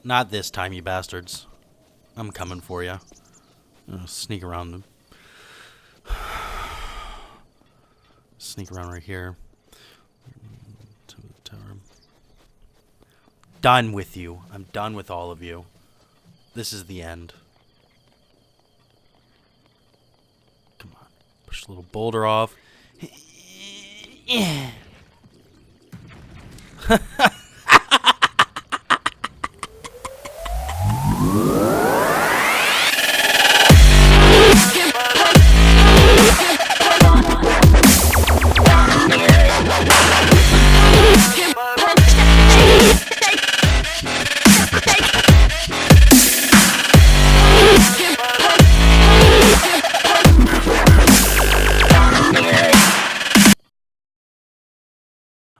Not this time, you bastards. I'm coming for you. Sneak around them. Sneak around right here. To the tower. Done with you. I'm done with all of you. This is the end. Come on. Push the little boulder off.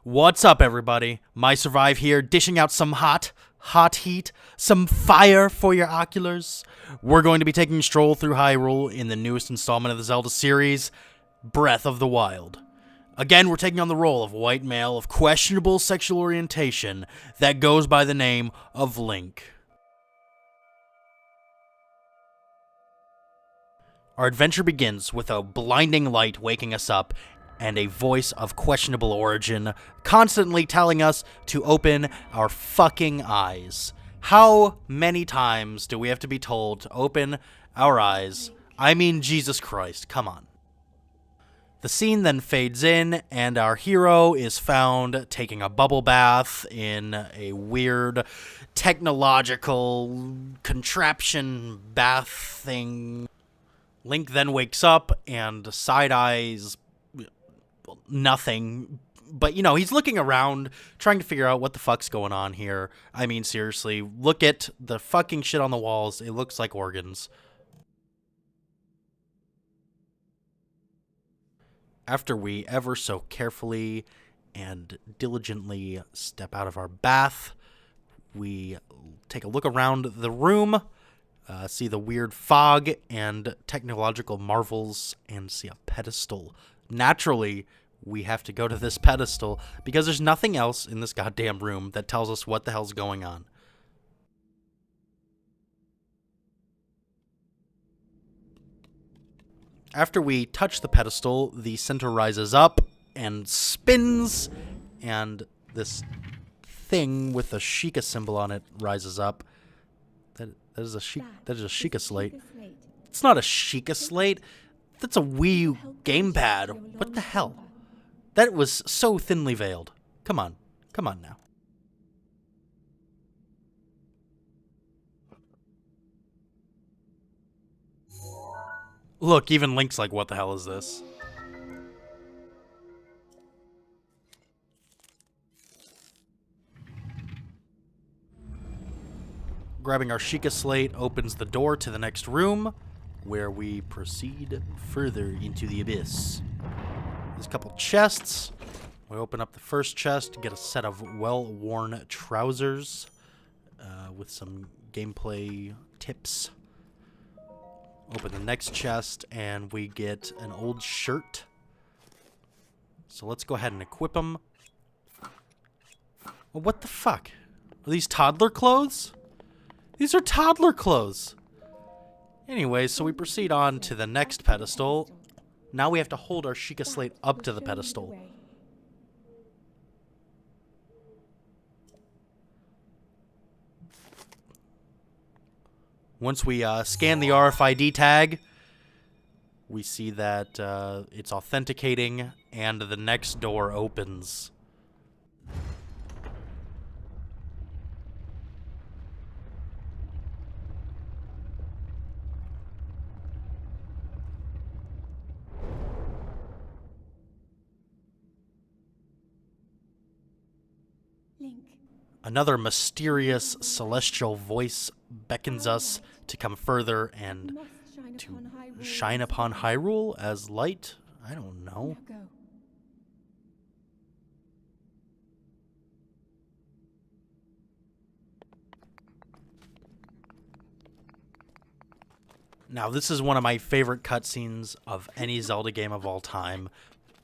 What's up, everybody? My Survive here, dishing out some hot heat, some fire for your oculars. We're going to be taking a stroll through Hyrule in the newest installment of the Zelda series, Breath of the Wild. Again, we're taking on the role of a white male of questionable sexual orientation that goes by the name of Link. Our adventure begins with a blinding light waking us up and a voice of questionable origin constantly telling us to open our fucking eyes. How many times do we have to be told to open our eyes? I mean, Jesus Christ, come on. The scene then fades in, and our hero is found taking a bubble bath in a weird technological contraption bath thing. Link then wakes up and side-eyes nothing, but, he's looking around, trying to figure out what the fuck's going on here. I mean, seriously, look at the fucking shit on the walls. It looks like organs. After we ever so carefully and diligently step out of our bath, we take a look around the room, see the weird fog and technological marvels, and see a pedestal. Naturally, we have to go to this pedestal because there's nothing else in this goddamn room that tells us what the hell's going on. After we touch the pedestal, the center rises up and spins, and this thing with the Sheikah symbol on it rises up. That is a Sheikah slate. It's not a Sheikah slate. That's a Wii U gamepad. What the hell? That was so thinly veiled. Come on now. Look, even Link's like, what the hell is this? Grabbing our Sheikah slate opens the door to the next room, where we proceed further into the abyss. There's a couple chests. We open up the first chest to get a set of well-worn trousers with some gameplay tips. Open the next chest, and we get an old shirt. So let's go ahead and equip them. Well, what the fuck? Are these toddler clothes? These are toddler clothes. Anyway, so we proceed on to the next pedestal. Now we have to hold our Sheikah slate up to the pedestal. Once we scan the RFID tag, we see that it's authenticating, and the next door opens. Another mysterious celestial voice beckons us to come further and to shine upon Hyrule as light? I don't know. Now, this is one of my favorite cutscenes of any Zelda game of all time.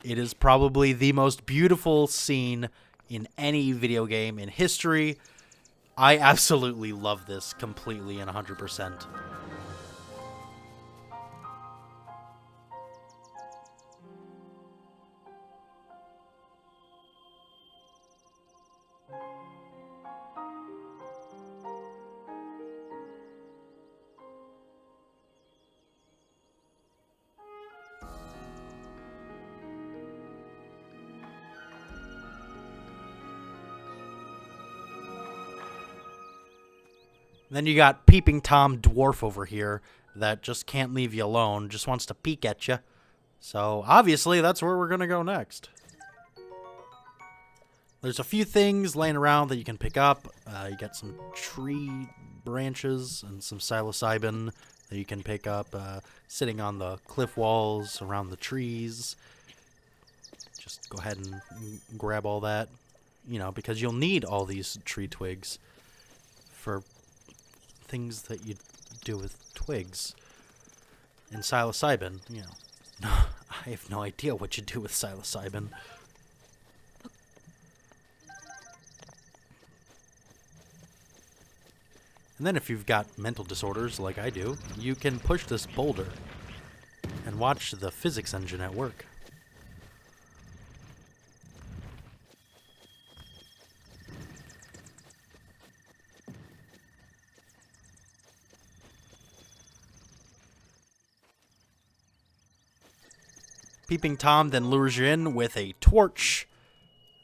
It is probably the most beautiful scene in any video game in history. I absolutely love this completely and 100%. Then you got Peeping Tom Dwarf over here that just can't leave you alone, just wants to peek at you. So obviously that's where we're going to go next. There's a few things laying around that you can pick up. You got some tree branches and some psilocybin that you can pick up sitting on the cliff walls around the trees. Just go ahead and grab all that, you know, because you'll need all these tree twigs for things that you do with twigs. And psilocybin, you know, I have no idea what you do with psilocybin. And then if you've got mental disorders like I do, you can push this boulder and watch the physics engine at work. Peeping Tom then lures you in with a torch.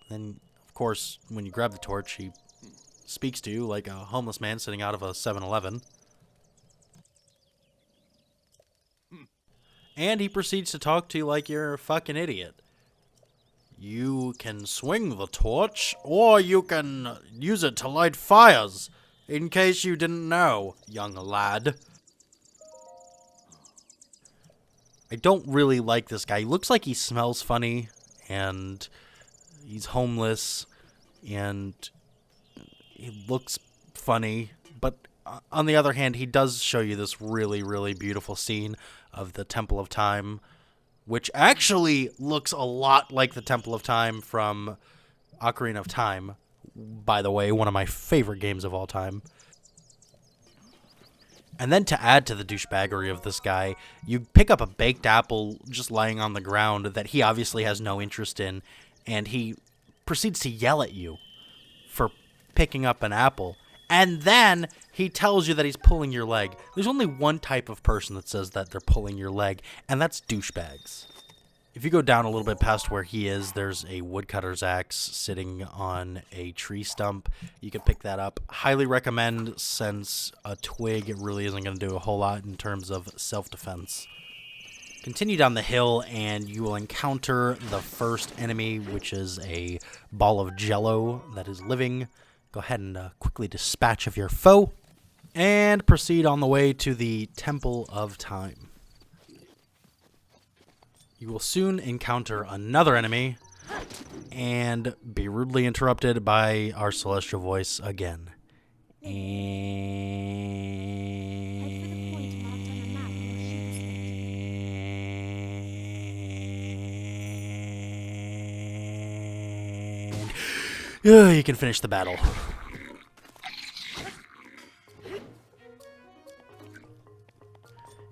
Then, of course, when you grab the torch, he speaks to you like a homeless man sitting out of a 7-Eleven. And he proceeds to talk to you like you're a fucking idiot. You can swing the torch, or you can use it to light fires, in case you didn't know, young lad. I don't really like this guy. He looks like he smells funny, and he's homeless, and he looks funny. But on the other hand, he does show you this really, really beautiful scene of the Temple of Time, which actually looks a lot like the Temple of Time from Ocarina of Time. By the way, one of my favorite games of all time. And then to add to the douchebaggery of this guy, you pick up a baked apple just lying on the ground that he obviously has no interest in, and he proceeds to yell at you for picking up an apple. And then he tells you that he's pulling your leg. There's only one type of person that says that they're pulling your leg, and that's douchebags. If you go down a little bit past where he is, there's a woodcutter's axe sitting on a tree stump. You can pick that up. Highly recommend, since a twig really isn't going to do a whole lot in terms of self-defense. Continue down the hill, and you will encounter the first enemy, which is a ball of jello that is living. Go ahead and quickly dispatch of your foe, and proceed on the way to the Temple of Time. You will soon encounter another enemy, and be rudely interrupted by our celestial voice again. And you can finish the battle.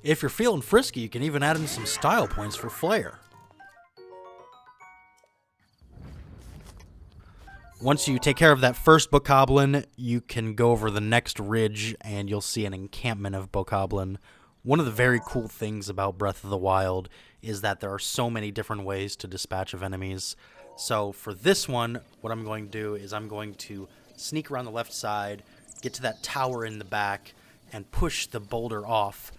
If you're feeling frisky, you can even add in some style points for flair. Once you take care of that first bokoblin, you can go over the next ridge and you'll see an encampment of bokoblin. One of the very cool things about Breath of the Wild is that there are so many different ways to dispatch of enemies. So for this one, what I'm going to do is I'm going to sneak around the left side, get to that tower in the back, and push the boulder off.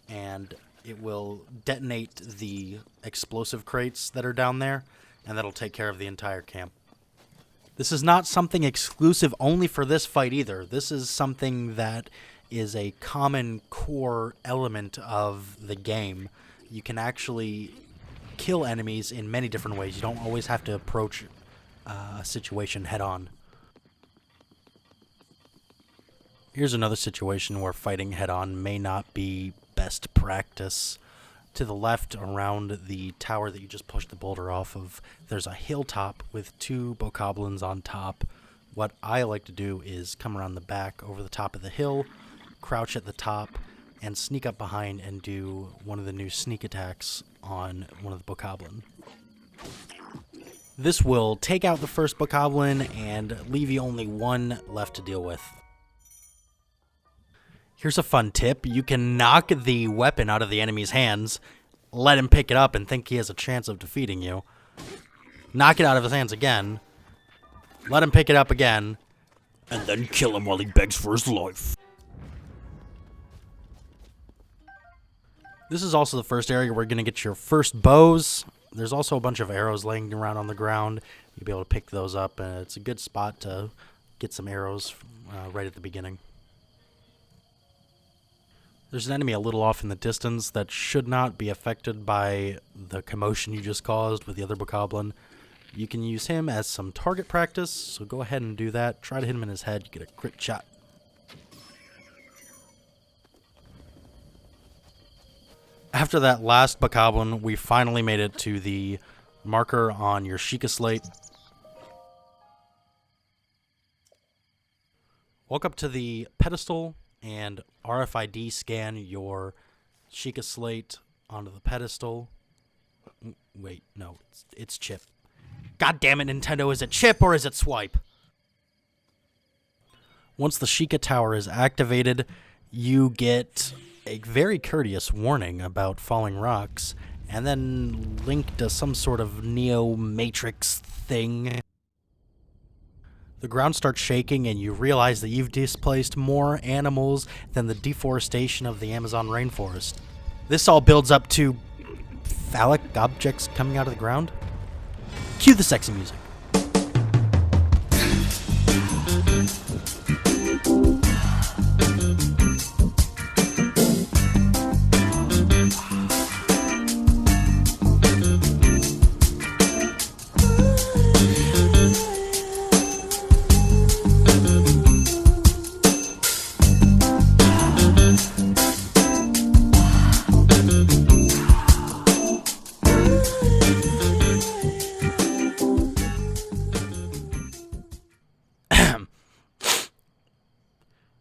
And it will detonate the explosive crates that are down there, and that'll take care of the entire camp. This is not something exclusive only for this fight either. This is something that is a common core element of the game. You can actually kill enemies in many different ways. You don't always have to approach a situation head on. Here's another situation where fighting head on may not be best practice. To the left, around the tower that you just pushed the boulder off of, there's a hilltop with two bokoblins on top. What I like to do is come around the back over the top of the hill, crouch at the top, and sneak up behind and do one of the new sneak attacks on one of the bokoblin. This will take out the first bokoblin and leave you only one left to deal with. Here's a fun tip. You can knock the weapon out of the enemy's hands, let him pick it up and think he has a chance of defeating you. Knock it out of his hands again, let him pick it up again, and then kill him while he begs for his life. This is also the first area where you're going to get your first bows. There's also a bunch of arrows laying around on the ground. You'll be able to pick those up, and it's a good spot to get some arrows right at the beginning. There's an enemy a little off in the distance that should not be affected by the commotion you just caused with the other bokoblin. You can use him as some target practice, so go ahead and do that. Try to hit him in his head, you get a crit shot. After that last bokoblin, we finally made it to the marker on your Sheikah slate. Walk up to the pedestal and RFID scan your Sheikah slate onto the pedestal. Wait, no, it's chip. God damn it, Nintendo, is it chip or is it swipe? Once the Sheikah tower is activated, you get a very courteous warning about falling rocks, and then Link does some sort of Neo Matrix thing. The ground starts shaking and you realize that you've displaced more animals than the deforestation of the Amazon rainforest. This all builds up to phallic objects coming out of the ground. Cue the sexy music.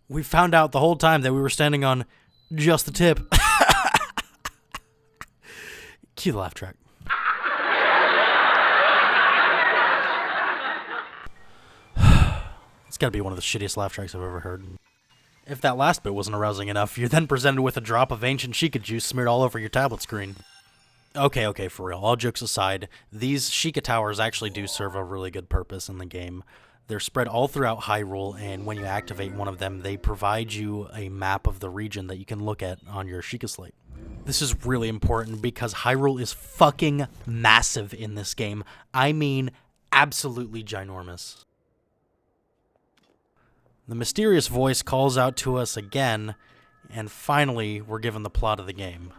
We found out the whole time that we were standing on just the tip. Cue the laugh track. It's gotta be one of the shittiest laugh tracks I've ever heard. If that last bit wasn't arousing enough, you're then presented with a drop of ancient Sheikah juice smeared all over your tablet screen. Okay, for real. All jokes aside, these Sheikah towers actually do serve a really good purpose in the game. They're spread all throughout Hyrule, and when you activate one of them, they provide you a map of the region that you can look at on your Sheikah slate. This is really important because Hyrule is fucking massive in this game. I mean, absolutely ginormous. The mysterious voice calls out to us again, and finally, we're given the plot of the game.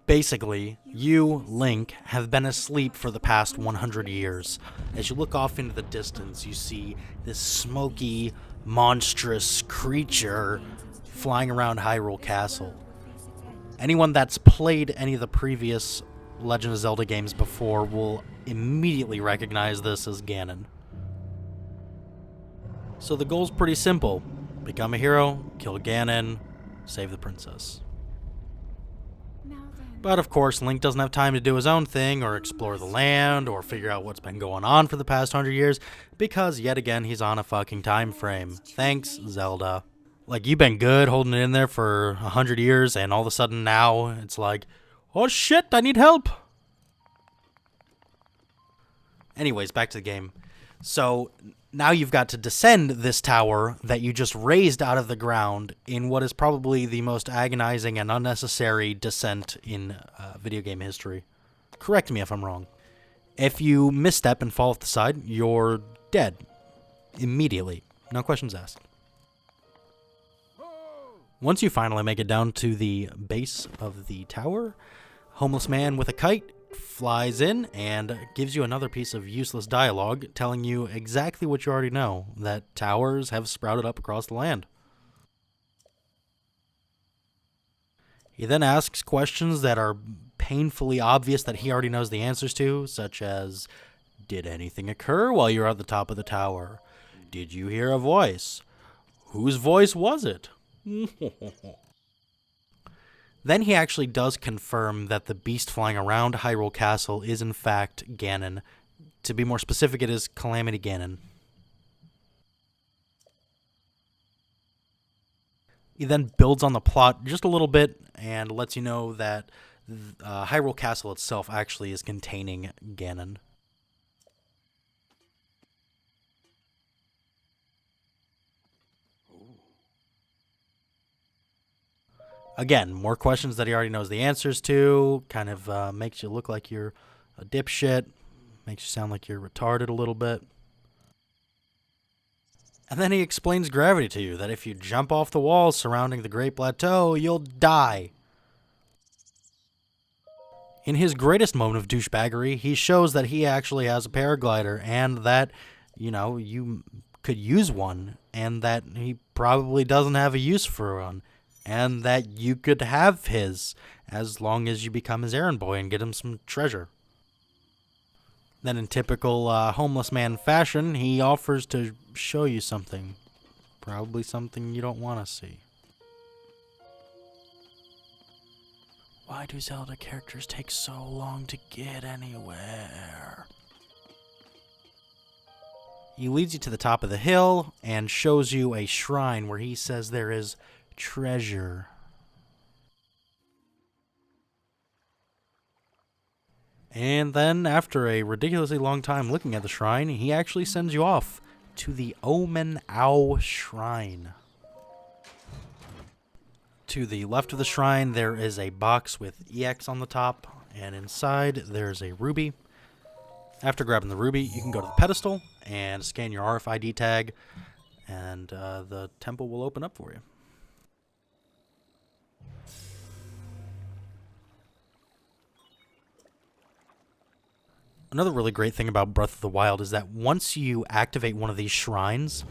Basically, you, Link, have been asleep for the past 100 years. As you look off into the distance, you see this smoky, monstrous creature flying around Hyrule Castle. Anyone that's played any of the previous Legend of Zelda games before will immediately recognize this as Ganon. So the goal's pretty simple. Become a hero, kill Ganon, save the princess. But of course, Link doesn't have time to do his own thing, or explore the land, or figure out what's been going on for the past 100 years, because yet again, he's on a fucking time frame. Thanks, Zelda. Like, you've been good holding it in there for 100 years, and all of a sudden now, it's like, oh shit, I need help! Anyways, back to the game. So, now you've got to descend this tower that you just raised out of the ground in what is probably the most agonizing and unnecessary descent in video game history. Correct me if I'm wrong. If you misstep and fall off the side, you're dead. Immediately. No questions asked. Once you finally make it down to the base of the tower, homeless man with a kite flies in and gives you another piece of useless dialogue telling you exactly what you already know, that towers have sprouted up across the land. He then asks questions that are painfully obvious that he already knows the answers to, such as, Did anything occur while you were at the top of the tower? Did you hear a voice? Whose voice was it? Then he actually does confirm that the beast flying around Hyrule Castle is in fact Ganon. To be more specific, it is Calamity Ganon. He then builds on the plot just a little bit and lets you know that Hyrule Castle itself actually is containing Ganon. Again, more questions that he already knows the answers to. Kind of makes you look like you're a dipshit. Makes you sound like you're retarded a little bit. And then he explains gravity to you, that if you jump off the walls surrounding the Great Plateau, you'll die. In his greatest moment of douchebaggery, he shows that he actually has a paraglider and that, you could use one, and that he probably doesn't have a use for one, and that you could have his as long as you become his errand boy and get him some treasure. Then in typical homeless man fashion, he offers to show you something. Probably something you don't want to see. Why do Zelda characters take so long to get anywhere? He leads you to the top of the hill and shows you a shrine where he says there is treasure. And then, after a ridiculously long time looking at the shrine, he actually sends you off to the Oman Au Shrine. To the left of the shrine, there is a box with EX on the top, and inside there's a ruby. After grabbing the ruby, you can go to the pedestal and scan your RFID tag, and the temple will open up for you. Another really great thing about Breath of the Wild is that once you activate one of these shrines,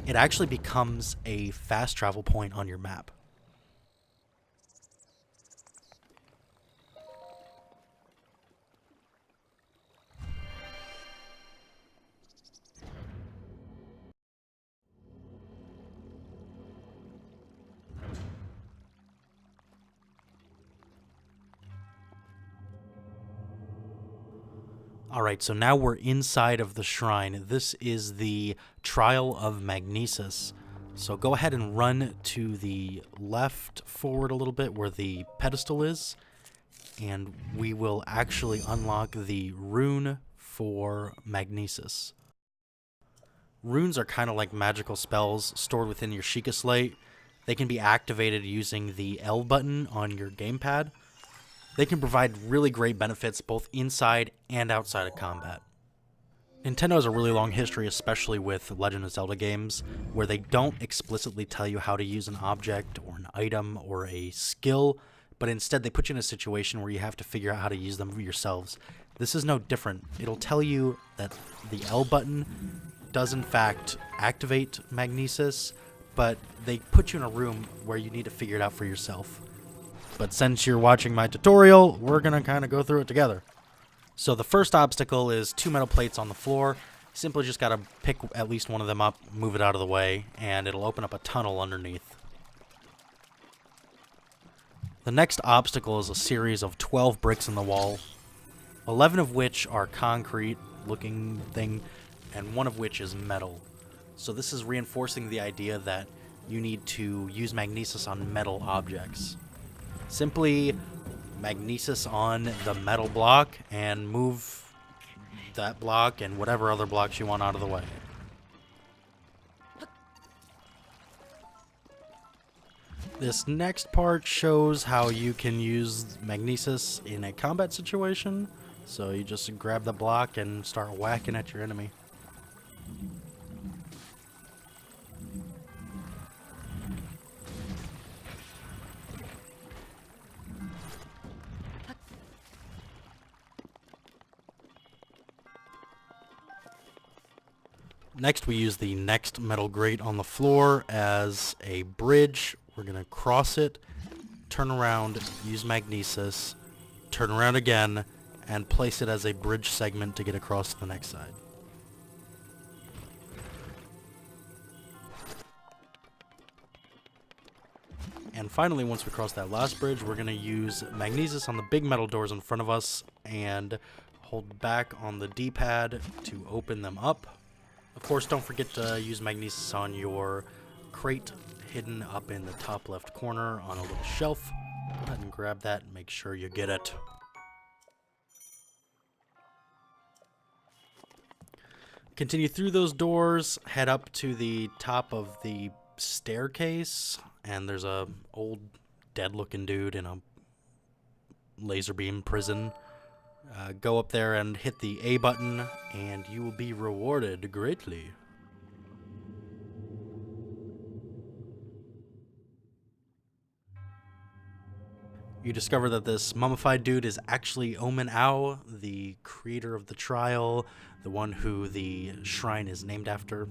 it actually becomes a fast travel point on your map. Alright, so now we're inside of the shrine. This is the Trial of Magnesis. So go ahead and run to the left forward a little bit where the pedestal is, and we will actually unlock the rune for Magnesis. Runes are kind of like magical spells stored within your Sheikah Slate. They can be activated using the L button on your gamepad. They can provide really great benefits both inside and outside of combat. Nintendo has a really long history, especially with Legend of Zelda games, where they don't explicitly tell you how to use an object or an item or a skill, but instead they put you in a situation where you have to figure out how to use them yourselves. This is no different. It'll tell you that the L button does in fact activate Magnesis, but they put you in a room where you need to figure it out for yourself. But since you're watching my tutorial, we're going to kind of go through it together. So the first obstacle is 2 metal plates on the floor. Simply just got to pick at least one of them up, move it out of the way, and it'll open up a tunnel underneath. The next obstacle is a series of 12 bricks in the wall, 11 of which are concrete looking thing, and 1 of which is metal. So this is reinforcing the idea that you need to use Magnesis on metal objects. Simply Magnesis on the metal block and move that block and whatever other blocks you want out of the way. This next part shows how you can use Magnesis in a combat situation. So you just grab the block and start whacking at your enemy. Next, we use the next metal grate on the floor as a bridge. We're going to cross it, turn around, use Magnesis, turn around again, and place it as a bridge segment to get across to the next side. And finally, once we cross that last bridge, we're going to use magnesis on the big metal doors in front of us and hold back on the D-pad to open them up. Of course, don't forget to use magnesis on your crate hidden up in the top left corner on a little shelf. Go ahead and grab that and make sure you get it. Continue through those doors, head up to the top of the staircase, and there's a old dead-looking dude in a laser beam prison. Go up there and hit the A button, and you will be rewarded greatly. You discover that this mummified dude is actually Oman Au, the creator of the trial, the one who the shrine is named after.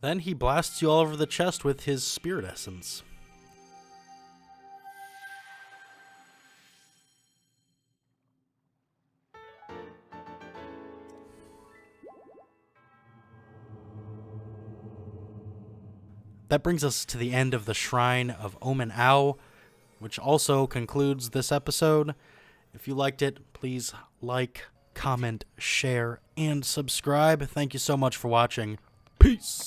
Then he blasts you all over the chest with his spirit essence. That brings us to the end of the Shrine of Oman Au, which also concludes this episode. If you liked it, please like, comment, share, and subscribe. Thank you so much for watching. Peace.